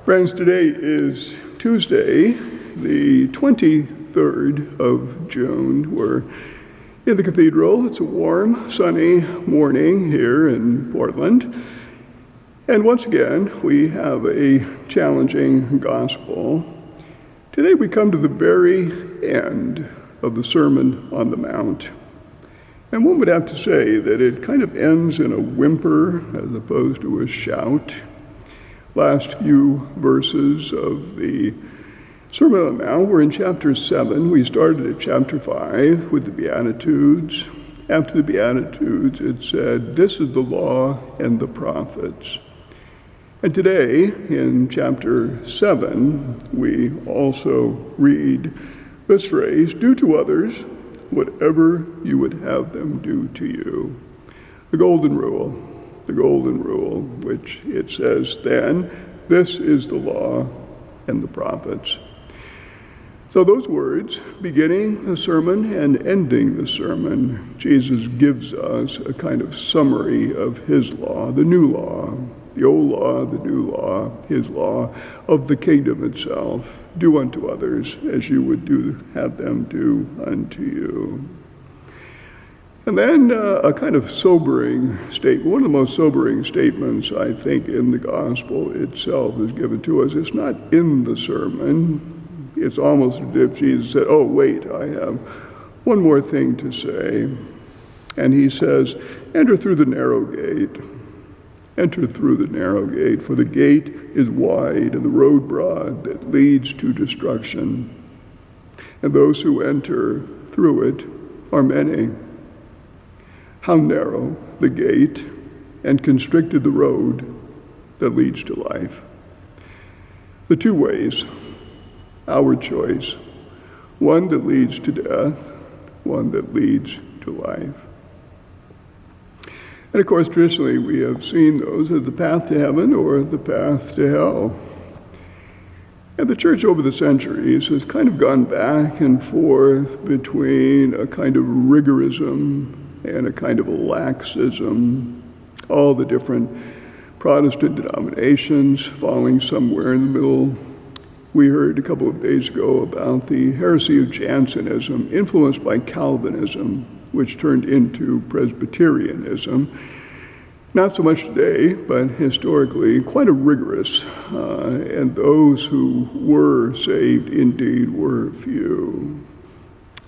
Friends, today is Tuesday, the 23rd of June. We're in the cathedral. It's a warm, sunny morning here in Portland. And once again, we have a challenging gospel. Today we come to the very end of the Sermon on the Mount. And one would have to say that it kind of ends in a whimper as opposed to a shout. Last few verses of the Sermon on the Mount were in chapter 7. We started at chapter 5 with the Beatitudes. After the Beatitudes, it said, "This is the law and the prophets." And today, in chapter 7, we also read this phrase, "Do to others whatever you would have them do to you." The golden rule, which it says then, "This is the law and the prophets." So those words, beginning the sermon and ending the sermon, Jesus gives us a kind of summary of his law, the new law, the old law, the new law, his law of the kingdom itself. Do unto others as you would have them do unto you. And then a kind of sobering statement. One of the most sobering statements, I think, in the gospel itself is given to us. It's not in the sermon. It's almost as if Jesus said, "Oh, wait, I have one more thing to say." And he says, "Enter through the narrow gate. Enter through the narrow gate, for the gate is wide and the road broad that leads to destruction. And those who enter through it are many. How narrow the gate and constricted the road that leads to life." The two ways, our choice, one that leads to death, one that leads to life. And of course, traditionally, we have seen those as the path to heaven or the path to hell. And the church over the centuries has kind of gone back and forth between a kind of rigorism and a kind of laxism. All the different Protestant denominations falling somewhere in the middle. We heard a couple of days ago about the heresy of Jansenism, influenced by Calvinism, which turned into Presbyterianism. Not so much today, but historically quite a rigorous, and those who were saved indeed were few.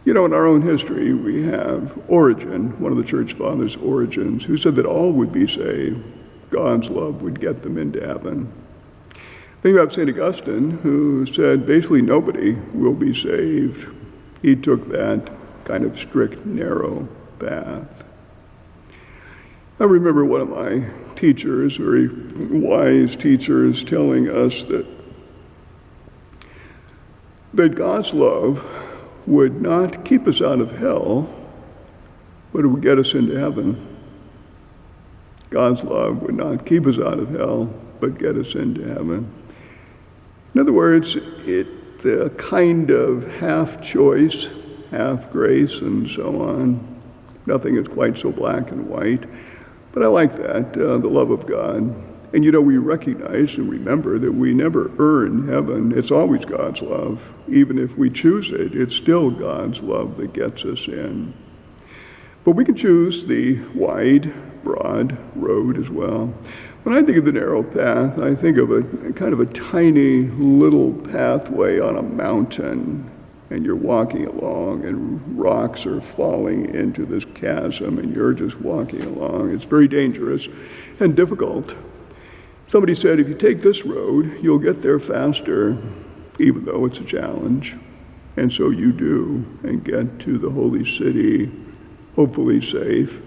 You know, in our own history, we have Origen, one of the church fathers, Origen, who said that all would be saved. God's love would get them into heaven. Then you have St. Augustine, who said basically nobody will be saved. He took that kind of strict, narrow path. I remember one of my teachers, very wise teachers, telling us that God's love would not keep us out of hell, but it would get us into heaven. God's love would not keep us out of hell, but get us into heaven. In other words, it's a kind of half choice, half grace, and so on. Nothing is quite so black and white. But I like that, the love of God. And you know, we recognize and remember that we never earn heaven. It's always God's love. Even if we choose it, it's still God's love that gets us in. But we can choose the wide, broad road as well. When I think of the narrow path, I think of a kind of a tiny little pathway on a mountain. And you're walking along and rocks are falling into this chasm and you're just walking along. It's very dangerous and difficult. Somebody said, if you take this road, you'll get there faster, even though it's a challenge. And so you do, and get to the holy city, hopefully safe.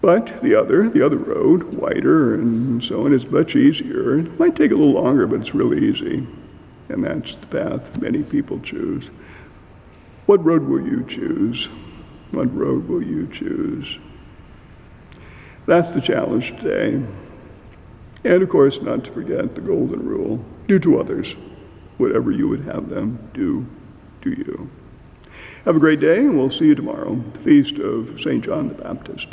But the other road, wider and so on, is much easier. It might take a little longer, but it's really easy. And that's the path many people choose. What road will you choose? What road will you choose? That's the challenge today. And of course, not to forget the golden rule. Do to others whatever you would have them do to you. Have a great day, and we'll see you tomorrow, the feast of St. John the Baptist.